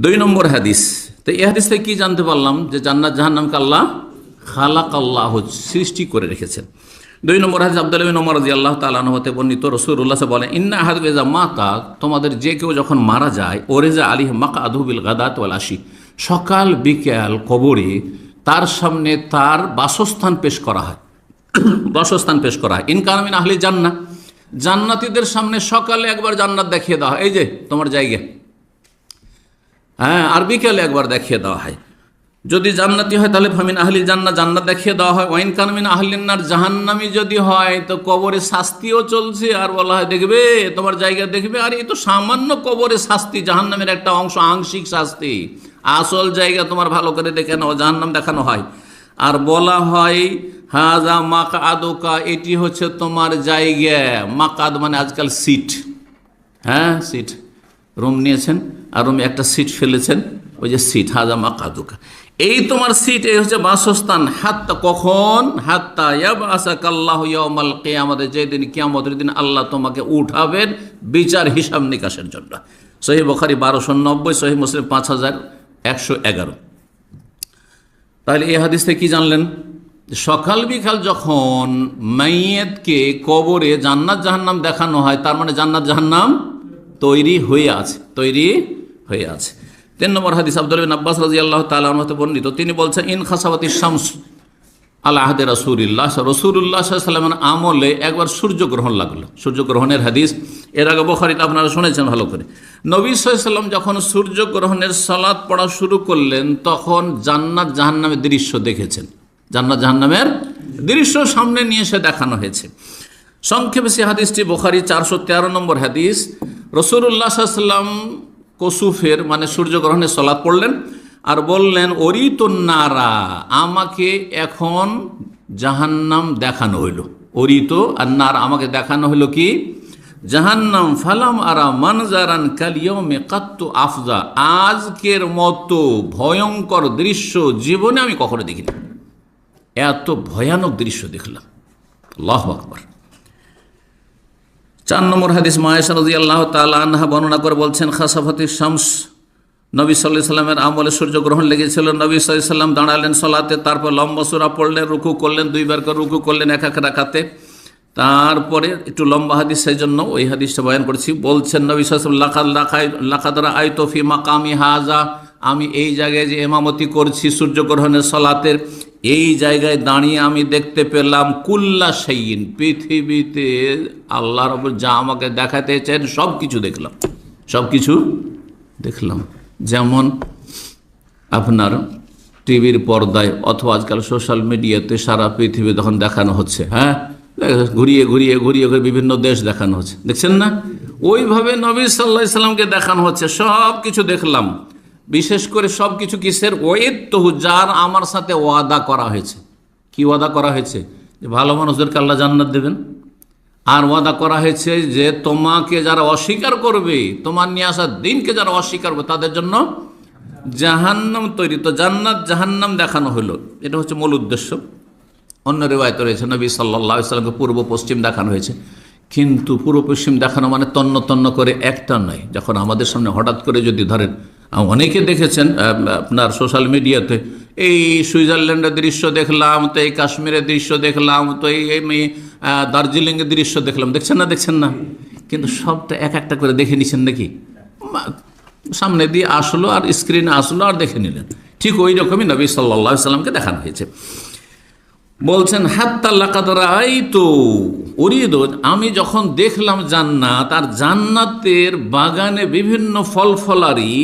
দুই নম্বর হাদিস। তো এই হাদিস থেকে কি জানতে পারলাম? যে জান্নাত জাহান্নামকে আল্লাহ খালাক আল্লাহ সৃষ্টি করে রেখেছেন। দুই নম্বর হাদিস আব্দুল্লাহ বিন ওমর রাদিয়াল্লাহু তাআলা আনহু হতে বর্ণিত, রাসূলুল্লাহ বলেন, ইন্না আহাদুকুম ইযা মাতা, তোমাদের যে কেউ যখন মারা যায়, ওরেজা আলাইহি মাকআদুহু বিল গাদাত ওয়াল আশি, সকাল বিকেল কবরে তার সামনে তার বাসস্থান পেশ করা হয়। বাসস্থান পেশ করা হয়। ইন কানা মিন আহলি জান্নাহ, জান্নাতীদের সামনে সকালে একবার জান্নাত দেখিয়ে দেওয়া হয়, এই যে তোমার জায়গা। হ্যাঁ, আর বিকেলে একবার দেখিয়ে দেওয়া হয়। যদি জান্নাতি হয় তাহলে ফামিন আহলি জান্নাত, জান্নাত দেখিয়ে দেওয়া হয়। ওয়াইন কানা মিন আহলিন নার, জাহান্নামী যদি হয় তো কবরে শাস্তিও চলছে, আর বলা হয় দেখবে তোমার জায়গা দেখবে। আর এই তো সামান্য কবরে শাস্তি, জাহান্নামের একটা অংশ, আংশিক শাস্তি। আসল জায়গা তোমার ভালো করে দেখে নাও, জাহান্নাম দেখানো হয়। আর বলা হয় হাজা মাকআদুকা, এটি হচ্ছে তোমার জায়গা। মাকআদ মানে আজকাল সিট, হ্যাঁ সিট, রুম নিয়েছেন আর রুমে একটা সিট ফেলেছেন, ওই যে সিট, হাজা মাকআদুকা, এই তোমার সিট, এই হচ্ছে বাসস্থান। হাত্তা, কখন? হাত্তা ইয়াবআসাকাল্লাহু ইয়াউমাল কিয়ামাতে, যেদিন কিয়ামতের দিন আল্লাহ তোমাকে উঠাবেন বিচার হিসাব নিকাশের জন্য। সহিহ বুখারী 1290, সহিহ মুসলিম 5111। তাহলে এই হাদিস থেকে কি জানলেন? সকাল বিকাল যখন মাইয়েতকে কবরে জান্নাত জাহান্নাম দেখানো হয়, তার মানে জান্নাত জাহান্নাম তৈরি হয়ে আছে, তৈরি হয়ে আছে। 3 নম্বর হাদিস আব্দুল্লাহ বিন আব্বাস রাদিয়াল্লাহু তাআলা আনহু হতে বর্ণিত, তিনি বলছেন, ইন খাসাওয়াতিশ শামস আলা আহদে রাসূলিল্লাহ, রাসূলুল্লাহ সাল্লাল্লাহু আলাইহি ওয়াসাল্লামের আমলে একবার সূর্যগ্রহণ লাগলো। সূর্যগ্রহণের হাদিস এর আগে বুখারীতে আপনারা শুনেছেন ভালো করে। নবী সাল্লাল্লাহু আলাইহি ওয়াসাল্লাম যখন সূর্যগ্রহণের সালাত পড়া শুরু করলেন, তখন জান্নাত জাহান্নামের দৃশ্য দেখেছেন। জান্নাত জাহান্নামের দৃশ্য সামনে নিয়ে এসে দেখানো হয়েছে। সংক্ষেপে সে হাদিসটি বুখারী 413 নম্বর হাদিস। রাসূলুল্লাহ সাল্লাল্লাহু আলাইহি ওয়াসাল্লাম কুসুফের মানে সূর্যগ্রহণের সালাত পড়লেন আর বললেন, অরিতুন নারা, আমাকে এখন জাহান্নাম দেখানো হইল। অরিত আর নার, আমাকে দেখানো হইল কি? জাহান্নাম। ফালাম আরা মানজারান কাল ইয়াউমি কাত্তু আফজা, আজকের মতো ভয়ঙ্কর দৃশ্য জীবনে আমি কখনো দেখিনি। এত ভয়ানক দৃশ্য দেখলাম। আল্লাহু আকবার। 4 নম্বর হাদিস মায়েশা রাদিয়াল্লাহু তাআলা আনহা বর্ণনা করে বলছেন, খাসাফাতিশ শামস, নবী সাল্লাল্লাহু আলাইহি সাল্লামের আমলে সূর্যগ্রহণ লেগেছিল। নবী সাল্লাল্লাহু আলাইহি সাল্লাম দাঁড়ালেন সালাতে, তারপর লম্বা সূরা পড়লেন, রুকু করলেন, 2 বার করে রুকু করলেন এক এক রাকাতে। তারপরে একটু লম্বা হাদিস, সেই জন্য ওই হাদিসটা বয়ান করেছি। বলছেন নবী সাল্লাল্লাহু আলাইহি ওয়াসাল্লাম, লাকাদ রাআইতু ফি মাকামি হাযা, আমি এই জায়গায় যে ইমামতি করছি সূর্যগ্রহণের সালাতের, এই জায়গায় দাঁড়িয়ে আমি দেখতে পেলাম কুল্লা শাইইন, পৃথিবীতে আল্লাহ রাব্বুল যা আমাকে দেখাতে চান সব কিছু দেখলাম, সব কিছু দেখলাম। যেমন আপনার টিভির পর্দায় অথবা আজকাল সোশ্যাল মিডিয়াতে সারা পৃথিবী তখন দেখানো হচ্ছে, হ্যাঁ, ঘুরিয়ে ঘুরিয়ে ঘুরিয়ে ঘুরিয়ে বিভিন্ন দেশ দেখানো হচ্ছে, দেখছেন না? ওইভাবে নবী সাল্লাল্লাহু আলাইহি সাল্লামকে দেখানো হচ্ছে, সব কিছু দেখলাম। বিশেষ করে সব কিছু কিসের? ওয়াইদতুহু, যার আমার সাথে ওয়াদা করা হয়েছে। কি ওয়াদা করা হয়েছে? যে ভালো মানুষদেরকে আল্লাহ জান্নাত দেবেন। আর ওয়াদা করা হয়েছে যে তোমাকে যারা অস্বীকার করবে, তোমার নিয়ে আসা দিনকে যারা অস্বীকার করবে, তাদের জন্য জাহান্নাম তৈরি। তো জান্নাত জাহান্নাম দেখানো হলো, এটা হচ্ছে মূল উদ্দেশ্য। অন্য রিওয়ায়াতে রয়েছে নবী সাল্লাল্লাহু আলাইহি সাল্লামকে পূর্ব পশ্চিম দেখানো হয়েছে, কিন্তু পূর্ব পশ্চিম দেখানো মানে তন্ন তন্ন করে একটা নয়। যখন আমাদের সামনে হঠাৎ করে যদি ধরেন, অনেকে দেখেছেন আপনার সোশ্যাল মিডিয়াতে, এই সুইজারল্যান্ডের দৃশ্য দেখলাম, তো এই কাশ্মীরের দৃশ্য দেখলাম, তো এই দার্জিলিংয়ের দৃশ্য দেখলাম, দেখছেন না? দেখছেন না? কিন্তু সবটা এক একটা করে দেখে নিচ্ছেন নাকি? সামনে দিয়ে আসলো আর স্ক্রিনে আসলো আর দেখে নিলেন। ঠিক ওই রকমই নবী সাল্লাল্লাহু আলাইহি সাল্লামকে দেখানো হয়েছে। বলছেন, হাত্তা লাকাদ রাআইতু উরিদু, আমি যখন দেখলাম জান্নাত, আর জান্নাতের বাগানে বিভিন্ন ফল ফলারি,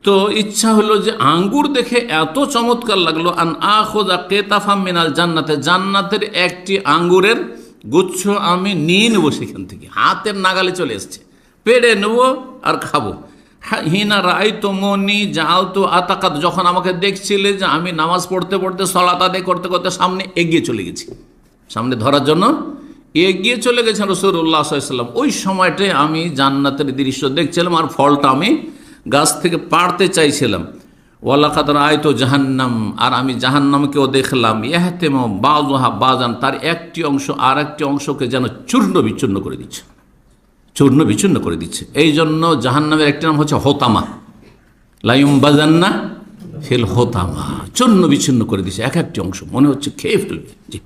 তো ইচ্ছা হলো যে আঙ্গুর দেখে এত চমৎকার লাগলো, আন আখুযা কিতাফাম মিনাল জান্নাতে, জান্নাতের একটি আঙ্গুরের গুচ্ছ আমি নিয়ে নেবো সেখান থেকে, হাতের নাগালে চলে এসছে, পেড়ে নেবো আর খাবো। হিনা রাআইতুমুনি জাআলতু আতাকাত, যখন আমাকে দেখছিলে যে আমি নামাজ পড়তে পড়তে সালাত আদায় করতে করতে সামনে এগিয়ে চলে গেছি, সামনে ধরার জন্য এগিয়ে চলে গেছেন রাসূলুল্লাহ সাল্লাল্লাহু আলাইহি ওয়াসাল্লাম। ওই সময়টায় আমি জান্নাতের দৃশ্য দেখছিলাম আর ফলটা আমি গাছ থেকে পাড়তে চাইছিলাম। ওয়ালাকাদ রাআইতু জাহান্নাম, আর আমি জাহান্নামকেও দেখলাম, ইয়াহতিমু বাযুহা বাযান, তার একটি অংশ আর একটি অংশকে যেন চূর্ণ বিচূর্ণ করে দিচ্ছে, চূর্ণ বিচূর্ণ করে দিচ্ছে। এই জন্য জাহান্নামের একটি নাম হচ্ছে হোতামা, লাইম বাজান্না ফিল হোতামা, চূর্ণ বিচ্ছিন্ন করে দিয়েছে এক একটি অংশ, মনে হচ্ছে খেয়ে ফেলবে। জি,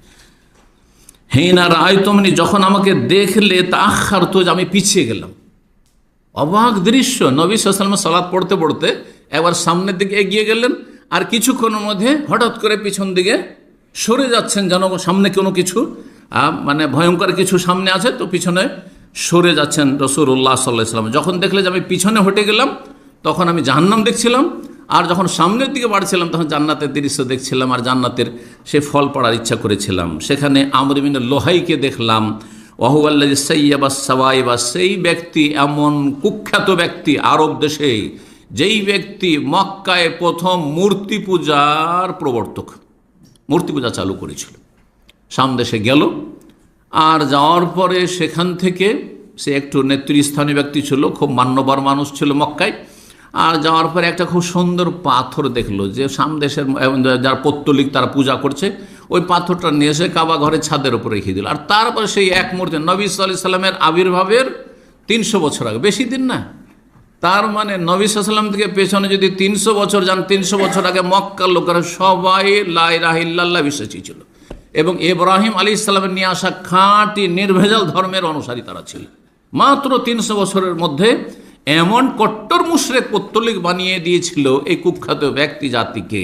হেনা রাআইতুমনি, যখন আমাকে দেখলে তাআখারতু, আমি পিছিয়ে গেলাম। অবাক দৃশ্য, নবী সাল্লাল্লাহু আলাইহি ওয়াসাল্লাম সালাত পড়তে পড়তে একবার সামনের দিকে এগিয়ে গেলেন, আর কিছুক্ষণের মধ্যে হঠাৎ করে পিছন দিকে সরে যাচ্ছেন, যেন সামনে কোনো কিছু মানে ভয়ঙ্কর কিছু সামনে আছে, তো পিছনে সরে যাচ্ছেন রাসূলুল্লাহ সাল্লাল্লাহু আলাইহি ওয়াসাল্লাম। যখন দেখলে যে আমি পিছনে হটে গেলাম, তখন আমি জাহান্নাম দেখছিলাম, আর যখন সামনের দিকে বাড়ছিলাম তখন জান্নাতের দৃশ্য দেখছিলাম, আর জান্নাতের সে ফল পড়ার ইচ্ছা করেছিলাম। সেখানে আমর ইবনে লোহাইকে দেখলাম, ওয়াহুয়াল্লাযী সাইয়্যাবা সাওয়াইবা, সেই ব্যক্তি, এমন কুখ্যাত ব্যক্তি আরব দেশে, যেই ব্যক্তি মক্কায় প্রথম মূর্তি পূজার প্রবর্তক, মূর্তি পূজা চালু করেছিল। সামদেশে গেল, আর যাওয়ার পরে সেখান থেকে সে একটু নেতৃস্থানীয় ব্যক্তি ছিল, খুব মান্যবর মানুষ ছিল মক্কায়। আর যাওয়ার পরে একটা খুব সুন্দর পাথর দেখলো, যে সামদেশের যারা পৌত্তলিক তারা পূজা করছে, ওই পাথরটা নিয়ে এসে কাবা ঘরের ছাদের উপরে রেখে দিল। আর তারপরে সেই এক মূর্তি, নবী সাল্লাল্লাহু আলাইহি সাল্লামের আবির্ভাবের 300 বছর আগে, বেশি দিন না, তার মানে নবী সাল্লাল্লাহু আলাইহি সাল্লাম থেকে পেছনে যদি 300 বছর যান, 300 বছর আগে মক্কার লোকেরা সবাই লা ইলাহা ইল্লাল্লাহ বিশ্বাসী ছিল, এবং ইব্রাহিম আলাইহিস সালামের নিয়ে আসা খাঁটি নির্ভেজাল ধর্মের অনুসারী তারা ছিল। মাত্র 300 বছরের মধ্যে এমন কট্টর মুশরিক পৌত্তলিক বানিয়ে দিয়েছিল এই কুখ্যাত ব্যক্তি জাতিকে।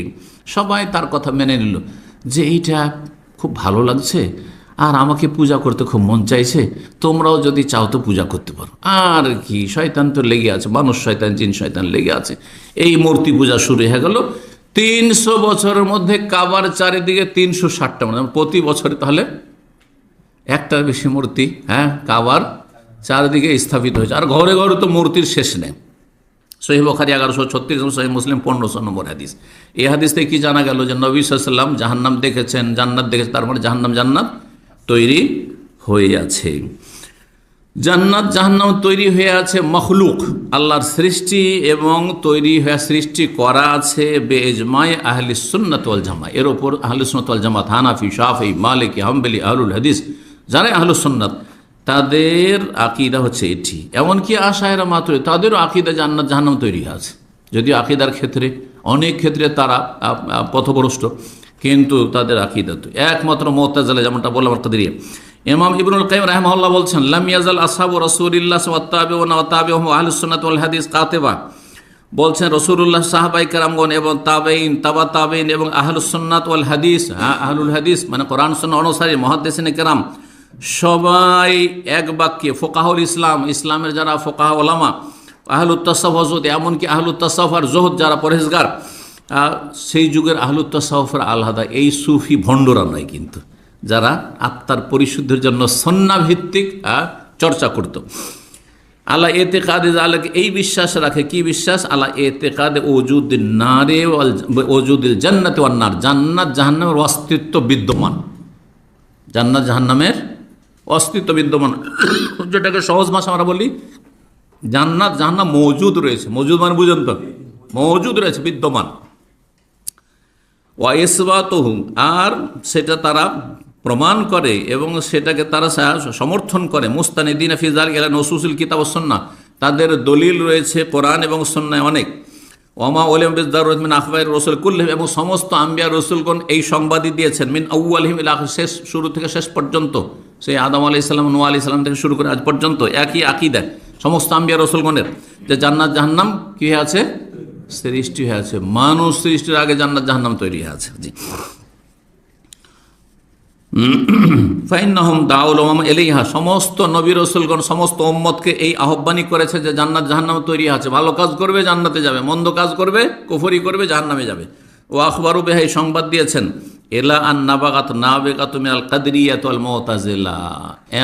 সবাই তার কথা মেনে নিল যে এইটা খুব ভালো লাগছে, আর আমাকে পূজা করতে খুব মন চাইছে, তোমরাও যদি চাও তো পূজা করতে পারো। আর কি, শয়তান তো লেগে আছে, মানুষ শয়তান জিন শয়তান লেগে আছে। এই মূর্তি পূজা শুরু হয়ে গেল। 300 বছরের মধ্যে কাবার চারিদিকে 360টা, মানে প্রতি বছরে তাহলে একটার বেশি মূর্তি কাবার চারিদিকে স্থাপিত হয়েছে। আর ঘরে ঘরে তো মূর্তির শেষ নেই। সহিহ বুখারী 1136, সহিহ মুসলিম 1500 নম্বর হাদিস। এই হাদিস থেকে কি জানা গেল যে নবী সাল্লাল্লাহু আলাইহি ওয়াসাল্লাম জাহান্নাম দেখেছেন, জান্নাত দেখেছেন, তার মানে জাহান্নাম জান্নাত তৈরি হয়ে আছে। জান্নাত জাহান্নাম তৈরি হয়ে আছে মখলুক, আল্লাহর সৃষ্টি, এবং তৈরি হয়ে সৃষ্টি করা আছে বেইজমায়ে আহলিস সুন্নাত ওয়াল জামাত। এর ওপর আহলুস সুন্নাত ওয়াল জামাত, হানাফি, শাফিঈ, মালিকি, হাম্বলি, আহলুল হাদিস, যারা আহলুস সুন্নাত, তাদের আকীদা হচ্ছে এটি। এমনকি আশায়েরা মাতুরিদী, তাদেরও আকীদা জান্নাত জাহান্নাম তৈরি আছে, যদিও আকীদার ক্ষেত্রে অনেক ক্ষেত্রে তারা পথভ্রষ্ট, কিন্তু তাদের আকীদা তো একমাত্র মুতাজিলা, যেমনটা বললাম কাদেরিয়া। ইমাম ইবনুল কাইয়িম রাহিমাহুল্লাহ বলছেন, লাম ইয়াজাল আসহাবু রাসূলিল্লাহ ওয়াত্তাবিউনা ওয়াত্তাবিউহুম আহলুস সুন্নাত ওয়াল হাদিস কাতিবা, বলছেন রাসূলুল্লাহ, সাহাবায়ে কেরামগণ এবং তাবেঈন, তাবা তাবেঈন এবং আহলুস সুন্নাত ওয়াল হাদিস, আহলুল হাদিস মানে কোরআন সুন্নাহ অনুসারী মুহাদ্দিসিনে কেরাম, সবাই এক বাক্যে, ফোকাহুল ইসলাম, ইসলামের যারা ফোকাহ ওলামা, আহলুত তাসাউফ, এমনকি আহলুত তাসাউফ আর জুহুদ যারা পরহেজগার, সেই যুগের আহলুত তাসাউফের আলাদা, এই সুফি ভণ্ডরা নয়, কিন্তু যারা আত্মার পরিশুদ্ধির জন্য সুন্নাহ ভিত্তিক চর্চা করত। আলা এতেকাদে আলাকে, এই বিশ্বাস রাখে, কি বিশ্বাস? আলা এতেকাদে ওজুদিন নারে ওজুদিল জান্নাতি ওয়ান নার, জান্নাত জাহান্নামের অস্তিত্ব বিদ্যমান, জান্নাত জাহান্নামের অস্তিত্ব বিদ্যমান, যেটাকে সহজ ভাষা আমরা বলি জান্নাত জাহান্নাম মওজুদ রয়েছে। মওজুদ মানে বুঝেন তো, মওজুদ রয়েছে, বিদ্যমান। ওয়া ইসবাতুহু, আর সেটা তারা প্রমাণ করে এবং সেটাকে তারা সমর্থন করে। মুস্তানিদিনা ফি যালিকা ইলা নুসুসিল কিতাব ওয়াস সুন্নাহ, তাদের দলিল রয়েছে কোরআন এবং সুন্নাহয় অনেক। ওমা ওয়ালিম বিদারুত মিন আখবারির রাসূল কুল্লিহিম, এবং সমস্ত আম্বিয়া রাসূলগণ এই সংবাদই দিয়েছেন, মিন আউয়ালিহিম ইলা আখির, শেষ শুরু থেকে শেষ পর্যন্ত, সেই আদম আলাইহিস সালাম, নূহ আলাইহিস সালাম থেকে শুরু করে আজ পর্যন্ত একই আকীদা সমস্ত আম্বিয়া রাসূলগণের, যে জান্নাত জাহান্নাম কি হয়ে আছে? সৃষ্টি হয়ে আছে। মানুষ সৃষ্টির আগে জান্নাত জাহান্নাম তৈরি হয়ে আছে। জি, ফাইন্নাহুম দাউল উমাম ইলাইহা, সমস্ত নবী রাসূলগণ সমস্ত উম্মতকে এই আহ্বানই করেছে যে জান্নাত জাহান্নাম তৈরি আছে, ভালো কাজ করবে জান্নাতে যাবে, মন্দ কাজ করবে কুফরি করবে জাহান্নামে যাবে। ও আখবারু বিহা, সংবাদ দিয়েছেন, এলা আন নাবাগাত নাবিগাতু মিনাল কাদরিয়াত ওয়াল মুতাজিলা,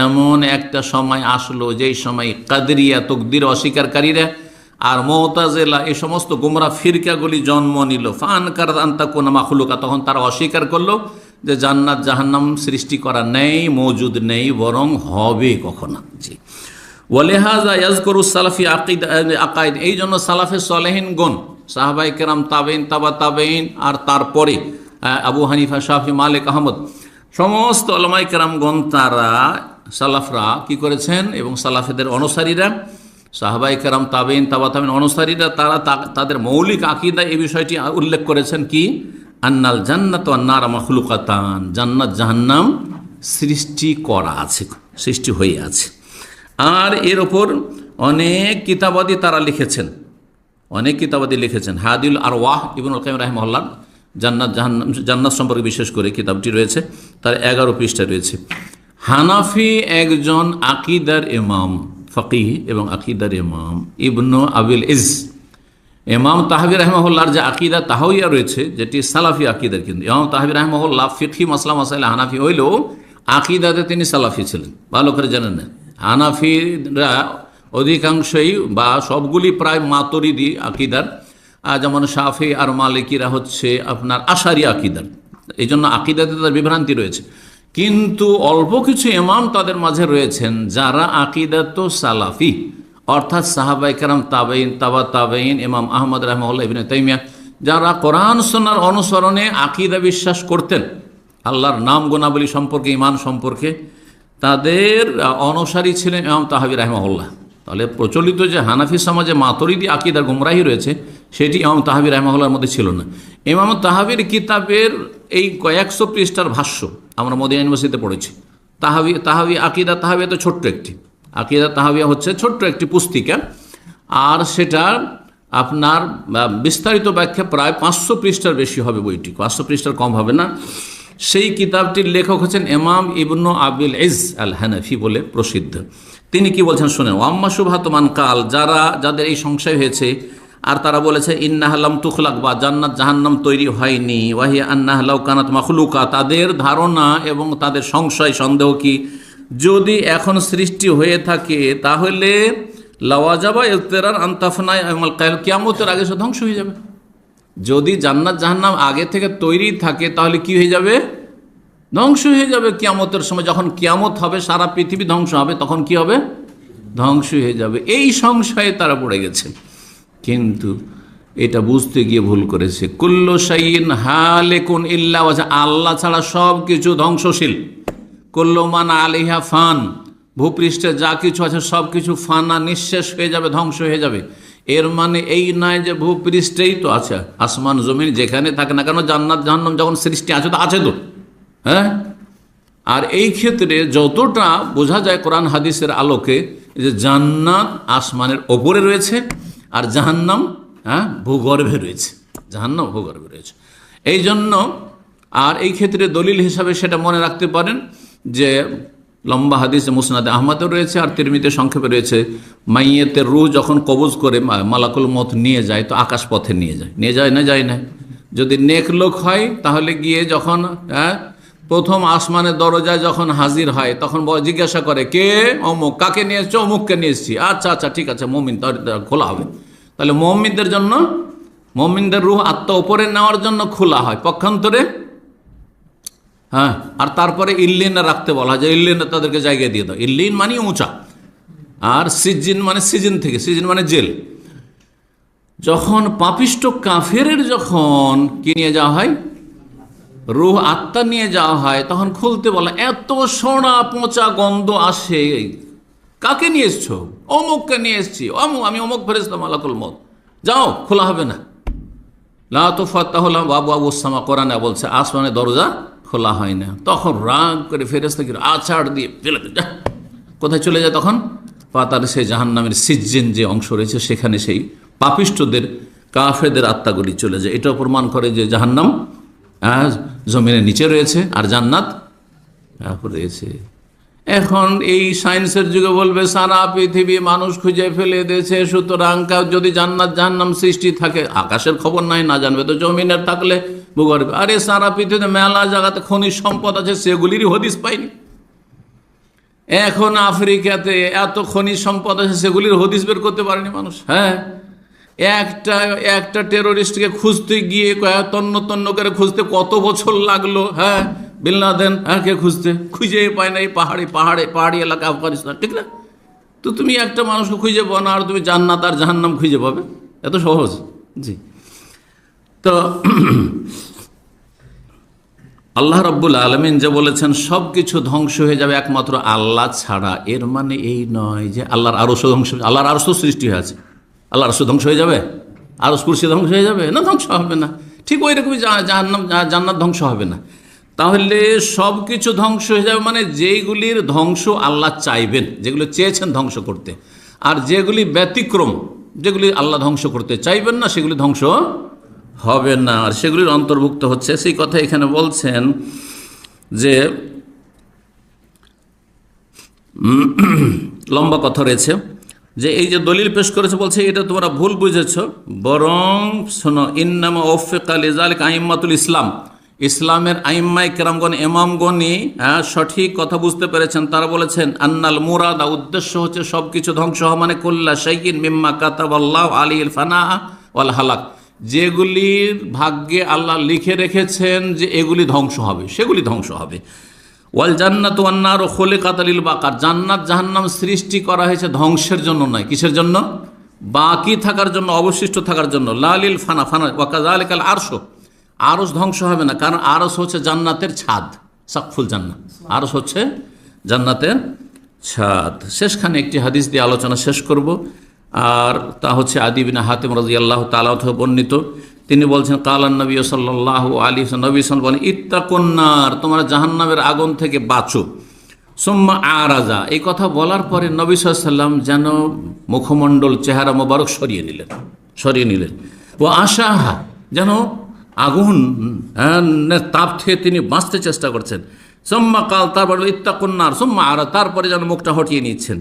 এমন একটা সময় আসলো যেই সময় কাদরিয়া তাকদীর অস্বীকারীরা আর মুতাজিলা এই সমস্ত গোমরাহ ফিরকাগুলি জন্ম নিল। ফানকারাত আন তাকুনা মাখলুকা, তখন তারা অস্বীকার করলো যে জান্নাত জাহান্নাম সৃষ্টি করা নেই, মওজুদ নেই, বরং হবে কখনো। জি, ওয়ালিহাযা ইয়াযকুরু সালাফি আকাইদ, এই জন্য সালাফে সালেহিনগণ, সাহাবায়ে কেরাম, তাবেঈন, তাবা তাবেঈন, আর তারপরে আবু হানিফা, শাফি, মালিক, আহমদ, সমস্ত উলামায়ে কেরামগণ, তারা সালাফরা কি করেছেন, এবং সালাফেদের অনুসারীরা সাহাবায়ে কেরাম, তাবেঈন, তাবা তাবেঈন অনুসারীরা তারা তাদের মৌলিক আকীদা এই বিষয়টি উল্লেখ করেছেন কি, আন্নাল জান্নাত ওয়ান নার মাখলুকাতান, জান্নাত জাহান্নাম সৃষ্টি করা আছে, সৃষ্টি হয়ে আছে। আর এর ওপর অনেক কিতাবাদি তারা লিখেছেন, অনেক কিতাবাদি লিখেছেন। হাদিউল আরওয়াহ ইবনুল কাইয়িম রাহিমাহুল্লাহ জান্নাত জাহান্নাম, জান্নাত সম্পর্কে বিশেষ করে কিতাবটি রয়েছে, তার 11 পৃষ্ঠা রয়েছে। হানাফি একজন আকীদার ইমাম, ফকিহ এবং আকীদার ইমাম ইবনু আবিল ইজ, ইমাম তাহাবী রাহিমাহুল্লাহর যে আকীদা তাহাউইয়া রয়েছে, যেটি সালাফি আকীদার, কিন্তু ইমাম তাহাবী রাহিমাহুল্লাহ ফিকহি মাসলা মাসাইল হানাফি হইলেও আকীদাতে তিনি সালাফি ছিলেন, ভালো করে জানেন না। হানাফিরা অধিকাংশই বা সবগুলি প্রায় মাতুরিদি আকীদার, যেমন শাফি আর মালিকিরা হচ্ছে আপনার আশারি আকীদার, এই জন্য আকীদাতে তাদের বিভ্রান্তি রয়েছে। কিন্তু অল্প কিছু ইমাম তাদের মাঝে রয়েছেন যারা আকীদাত সালাফি, অর্থাৎ সাহাবায়ে কেরাম, তাবেঈন, তাবা তাবেঈন, ইমাম আহমদ রাহিমাহুল্লাহ, ইবনে তাইমিয়া, যারা কোরআন সুন্নাহর অনুসরণে আকীদা বিশ্বাস করতেন, আল্লাহর নাম গুণাবলী সম্পর্কে, ঈমান সম্পর্কে, তাদের অনুসারী ছিলেন ইমাম তাহাবী রাহিমাহুল্লাহ। তাহলে প্রচলিত যে হানাফি সমাজে মাতুরিদি আকীদার গুমরাহি রয়েছে, সেটি ইমাম তাহাবী রাহিমাহুল্লাহর মধ্যে ছিল না। ইমাম তাহাবীর কিতাবের এই কয়েকশো পৃষ্ঠার ভাষ্য আমরা মদিনা ইউনিভার্সিটিতে পড়েছি। তাহাবী আকীদা তাহাবিয়া তো ছোট্ট একটি, আকীদা তাহাবিয়া হচ্ছে ছোট্ট একটি পুস্তিকা, আর সেটা আপনার বিস্তারিত ব্যাখ্যা প্রায় 500 পৃষ্ঠার বেশি হবে, বইটি 500 পৃষ্ঠার কম হবে না। সেই কিতাবটির লেখক হচ্ছেন ইমাম ইবনু আবিল ইজ আল হানাফি বলে প্রসিদ্ধ। তিনি কি বলছেন শুনেন। ওয়াম্মা শুবহাতু মান কাল, যাদের এই সংশয় হয়েছে আর তারা বলেছে ইন্নাহা লাম তুখলাক, বা জান্নাত জাহান্নাম তৈরি হয়নি, ওয়াহিয়া আন্নাহা লাউ কানাত মাখলুকা, তাদের ধারণা এবং তাদের সংশয় সন্দেহ কি, যদি এখন সৃষ্টি হয়ে থাকে তাহলে লাওয়াজাবা ইফতিরার আনতাফনা ইয়াউমাল কিয়ামতের আগে সে ধ্বংস হয়ে যাবে। যদি জান্নাত জাহান্নাম আগে থেকে তৈরি থাকে তাহলে কি হয়ে যাবে, ধ্বংস হয়ে যাবে কিয়ামতের সময়। যখন কিয়ামত হবে, সারা পৃথিবী ধ্বংস হবে, তখন কি হবে, ধ্বংস হয়ে যাবে। এই সংশয়ে তারা পড়ে গেছে, কিন্তু এটা বুঝতে গিয়ে ভুল করেছে। কুল্লু শাইইন হালিকুন ইল্লা ওয়াজহা, আল্লাহ ছাড়া সব কিছু ধ্বংসশীল। কুল্লু মান আলাইহা ফান, ভূপৃষ্ঠে যা কিছু আছে সব কিছু ফানা, নিঃশেষ হয়ে যাবে, ধ্বংস হয়ে যাবে। এর মানে এই নয় যে ভূপৃষ্ঠেই তো আছে, আসমান জমিন যেখানে থাকে না কেন, জান্নাত জাহান্নাম যখন সৃষ্টি আছে তো আছে তো, হ্যাঁ। আর এই ক্ষেত্রে যতটা বোঝা যায় কোরআন হাদিসের আলোকে, যে জান্নাত আসমানের ওপরে রয়েছে আর জাহান্নাম ভূগর্ভে রয়েছে, জাহান্নাম ভূগর্ভে রয়েছে। এই জন্য আর এই ক্ষেত্রে দলিল হিসাবে সেটা মনে রাখতে পারেন যে লম্বা হাদিস মুসনাদে আহমদের রয়েছে আর তিরমিজিতে সংক্ষেপে রয়েছে, মাইয়েতের রূহ যখন কবজ করে মালাকুল মত নিয়ে যায় তো আকাশ পথে নিয়ে যায় না, যায় না। যদি নেক লোক হয় তাহলে গিয়ে যখন প্রথম আসমানের দরজায় যখন হাজির হয় তখন জিজ্ঞাসা করে, কে? অমুক। কাকে নিয়ে এসছো? অমুককে নিয়ে এসছি। আচ্ছা আচ্ছা ঠিক আছে, মুমিন, খোলা হবে। তাহলে মুমিনদের জন্য, মুমিনদের রূহ আত্মা উপরে নেওয়ার জন্য খোলা হয় পক্ষান্তরে, হ্যাঁ। আর তারপরে ইল্লিনে রাখতে বলা হয়, যে ইল্লিনে তাদেরকে জায়গা দিয়ে দাও। ইল্লিন মানে উঁচা, আর সিজিন মানে সিজন থেকে, সিজন মানে জেল। যখন পাপিষ্ট কাফেরের যখন কি নিয়ে যাওয়া হয়, রূহ আত্মা নিয়ে যাওয়া হয়, তখন খুলতে বলা, এত সোনা পচা গন্ধ আসে, কাকে নিয়ে এসছো? অমুককে নিয়ে এসছি, আমি অমুক ফেরেশতা মালাকুল মউত, যাও, খোলা হবে না। লা তুফাত্তাহু লাহুম আবওয়াবুস সামা, কোরআনে বলছে আসমানের দরজা খোলা হয় না। তখন রাগ করে ফেরেশতাকে আছাড় দিয়ে ফেলে দেয়, কোথায় চলে যায় তখন? পাতার সেই জাহান্নামের সিজ্জিন যে অংশ রয়েছে সেখানে সেই পাপিষ্টদের, কাফেরদের আত্মাগুলি চলে যায়। এটা প্রমাণ করে যে জাহান্নাম জমিনের নিচে রয়েছে আর জান্নাত রয়েছে। এখন এই সায়েন্সের যুগে বলবে সারা পৃথিবী মানুষ খুঁজে ফেলে দিয়েছে, সুতরাং যদি জান্নাত জাহান্নাম সৃষ্টি থাকে, আকাশের খবর নাই, না জানবে তো জমিনের থাকলে ভূগর্ভে। আরে সারা পৃথিবীতে মেলা জায়গাতে খনিজ সম্পদ আছে, সেগুলিরই হদিস পাইনি। এখন আফ্রিকাতে এত খনিজ সম্পদ আছে, সেগুলির হদিস বের করতে পারেনি মানুষ। হ্যাঁ, একটা টেরোরিস্টকে খুঁজতে গিয়ে তন্ন করে খুঁজতে কত বছর লাগলো। হ্যাঁ, বিন লাদেন কে খুঁজে পায় না, এই পাহাড়ি এলাকা আফগানিস্তান, ঠিক না? তো তুমি একটা মানুষকে খুঁজে পাও না, আর তুমি জান্নাত আর জাহান্নাম খুঁজে পাবে? এত সহজ? জি। তো আল্লাহ রাব্বুল আলামিন যে বলেছেন সব কিছু ধ্বংস হয়ে যাবে একমাত্র আল্লাহ ছাড়া, এর মানে এই নয় যে আল্লাহর আরশও ধ্বংস, আল্লাহর আরশও সৃষ্টি হয়েছে, আল্লাহর আরশ ধ্বংস হয়ে যাবে, আরশ কুরসি ধ্বংস হয়ে যাবে না, ধ্বংস হবে না। ঠিক ওই রকমই জাহান্নাম জান্নাত ধ্বংস হবে না। তাহলে সব কিছু ধ্বংস হয়ে যাবে মানে যেইগুলির ধ্বংস আল্লাহ চাইবেন, যেগুলো চেয়েছেন ধ্বংস করতে, আর যেগুলি ব্যতিক্রম, যেগুলি আল্লাহ ধ্বংস করতে চাইবেন না, সেগুলি ধ্বংস হবে না, আর সেগুলির অন্তর্ভুক্ত হচ্ছে সেই কথা এখানে বলছেন যে লম্বা কথা রয়েছে যে এই যে দলিল পেশ করেছে, বলছে এটা তোমরা ভুল বুঝেছ, বরং শোনো, ইন্নামা ওফিকা লিযালিকা আইম্মাতুল ইসলাম, ইসলামের আইম্মাই কেরামগণ, ইমামগণই সঠিক কথা বুঝতে পেরেছেন। তারা বলেছেন আন্নাল মুরাদা, উদ্দেশ্য হচ্ছে সব কিছু ধ্বংস হওয়া, মানে কুল্লা শাইইন মিম্মা কাতাবাল্লাহু আলাইহিল ফানা ওয়াল হালাক, যেগুলির ভাগ্যে আল্লাহ লিখে রেখেছেন যে এগুলি ধ্বংস হবে, সেগুলি ধ্বংস হবে। ওয়াল জান্নাতু ওয়ান নারু খুলিকাত লিল বাকার, জান্নাত জাহান্নাম সৃষ্টি করা হয়েছে ধ্বংসের জন্য নয়, কিসের জন্য? বাকি থাকার জন্য, অবশিষ্ট থাকার জন্য। লা লিল ফানা, ফানা ওয়া কাযালিকাল আরশ, আরশ ধ্বংস হবে না, কারণ আরশ হচ্ছে জান্নাতের ছাদ, সাকফুল জান্নাত, আরশ হচ্ছে জান্নাতের ছাদ। শেষখানে একটি হাদিস দিয়ে আলোচনা শেষ করব, আর তা হচ্ছে আদি বিন হাতিম রাদিয়াল্লাহু তাআলা থেকে বর্ণিত। তিনি বলছেন কালান নবী সাল্লাল্লাহু আলাইহি ওয়াসাল্লাম, নবী সাল্লাল্লাহু আলাইহি ওয়াসাল্লাম বলেন ইত্তাকুন নার, তোমরা জাহান্নামের আগুন থেকে বাঁচো। সুম্মা আরাজা, এই কথা বলার পরে নবী সাল্লাল্লাহু আলাইহি ওয়াসাল্লাম যেন মুখমণ্ডল, চেহারা মোবারক সরিয়ে নিলেন। ও আশাহা, যেন আগুন তাপ থেকে তিনি বাঁচতে চেষ্টা করছেন। সুম্মা কাল, তারপর ইত্তাকুন নার, সুম্মা আরা, তারপরে যেন মুখটা হটিয়ে নিচ্ছেন।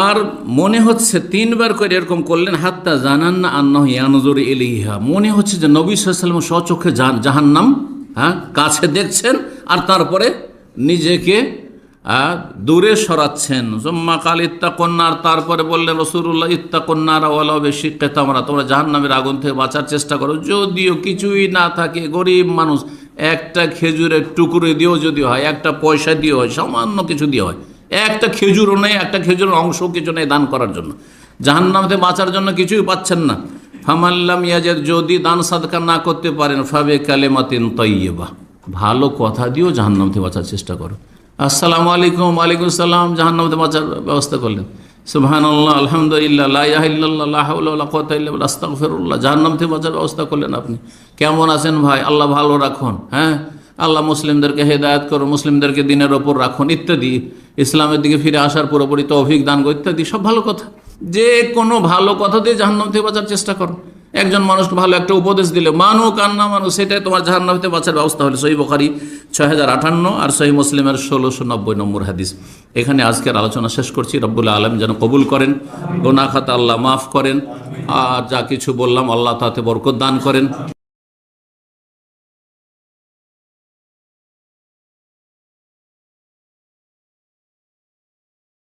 আর মনে হচ্ছে তিনবার করে এরকম করলেন, হাত্তা জানান না আন্নাহু ইয়ানজুরু ইলাইহা, মনে হচ্ছে যে নবী সাল্লাল্লাহু আলাইহি ওয়াসাল্লাম স্বচক্ষে জাহান্নাম কাছে দেখছেন, আর তারপরে নিজেকে দূরে সরাচ্ছেন। সুম্মা কাল ইত্তাকুন নার, তারপরে বললেন রাসূলুল্লাহ ইত্তাকুন নার ওয়ালাউ বিশিক্কি তামরা, তোমরা জাহান্নামের আগুন থেকে বাঁচার চেষ্টা করো, যদিও কিছুই না থাকে, গরিব মানুষ, একটা খেজুরের টুকরো দিয়েও যদি হয়, একটা পয়সা দিয়ে হয়, সামান্য কিছু দিয়ে হয়, একটা খেজুরও নেই, একটা খেজুরের অংশ কিছু নেই দান করার জন্য, জাহান্নাম থেকে বাঁচার জন্য কিছুই পাচ্ছেন না। ফামাল্লাম ইয়াজিদ, যদি দান সাদকা না করতে পারেন, ফাবে কালিমাতিন তাইয়্যিবা, ভালো কথা দিয়েও জাহান্নাম থেকে বাঁচার চেষ্টা করো। আসসালামু আলাইকুম, ওয়ালাইকুম আসসালাম, জাহান্নাম থেকে বাঁচার ব্যবস্থা করলেন। সুবহানাল্লাহ, আলহামদুলিল্লাহ, লা ইলাহা ইল্লাল্লাহ, লা হাওলা ওয়ালা কুওয়াতা ইল্লা বিল্লাহ, আস্তাগফিরুল্লাহ, জাহান্নাম থেকে বাঁচার ব্যবস্থা করলেন আপনি। কেমন আছেন ভাই? আল্লাহ ভালো রাখুন, হ্যাঁ, আল্লাহ মুসলিমদেরকে হেদায়েত করুন, মুসলিমদেরকে দিনের ওপর রাখুন, ইত্যাদি, ইসলামের দিকে ফিরে আসার পুরোপুরি তৌফিক দান করুন, ইত্যাদি সব ভালো কথা। যে কোনো ভালো কথা দিয়ে জাহান্নাম থেকে বাঁচার চেষ্টা করো। একজন মানুষকে ভালো একটা উপদেশ দিলে, মানুক আর না মানুষ, সেটাই তোমার জাহান্নাম থেকে বাঁচার ব্যবস্থা হলো। সহিহ বুখারী 6058 আর সহিহ মুসলিমের 1690 নম্বর হাদিস। এখানে আজকের আলোচনা শেষ করছি। রব্বুল আলামিন যেন কবুল করেন, গুনাহ খাতা আল্লাহ মাফ করেন, আর যা কিছু বললাম আল্লাহ তাতে বরকত দান করেন।